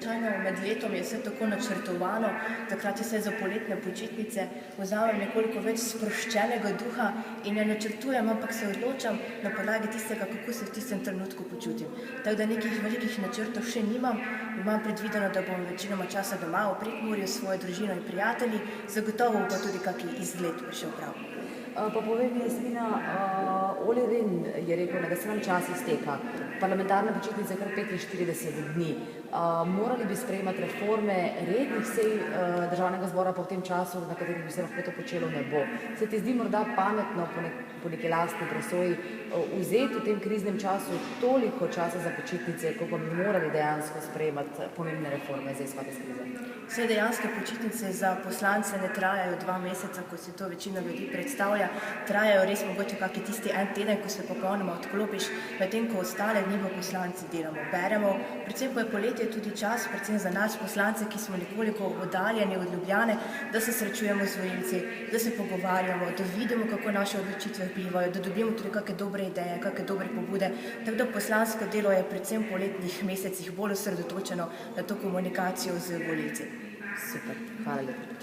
Med letom je vse tako načrtovano, takrat je vse za poletne počitnice, vzamem nekoliko več sproščenega duha in ne načrtujem, ampak se odločam na podlagi tistega, kako se v tistem trenutku počutim. Tako da nekih velikih načrtov še nimam, imam predvideno, da bom večinoma časa doma v Prekmurju s svojo družino in prijatelji, zagotovo pa tudi kakšen izlet prišel prav. Pa povej mi, Jasmina, Olli Rehn je rekel, da se nam čas izteka. Parlamentarne počitnice kar 45 dni. Morali bi sprejemati reforme, rednih sej državnega zbora pa v tem času, na katerih bi se lahko to počelo, ne bo. Se ti zdi morda pametno po neki lastni presoji vzeti v tem kriznem času toliko časa za počitnice, ko bi morali dejansko sprejemati pomembne reforme za izhod iz krize? Vse dejanske počitnice za poslance ne trajajo 2 meseca, kot si to večina ljudi predstavlja, trajajo res mogoče kakšen tisti en teden, ko se popolnoma odklopiš, medtem ko ostale dni pa poslanci delamo, beremo, predvsem pa je poletje tudi čas, predvsem za nas poslance, ki smo nekoliko oddaljeni od Ljubljane, da se srečujemo z volivci, da se pogovarjamo, da vidimo, kako naše odločitve vplivajo, da dobimo tudi kakšne dobre ideje, kakšne dobre pobude, tako da poslansko delo je predvsem v poletnih mesecih bolj osredotočeno na to komunikacijo z volivci. Super, hvala lepa.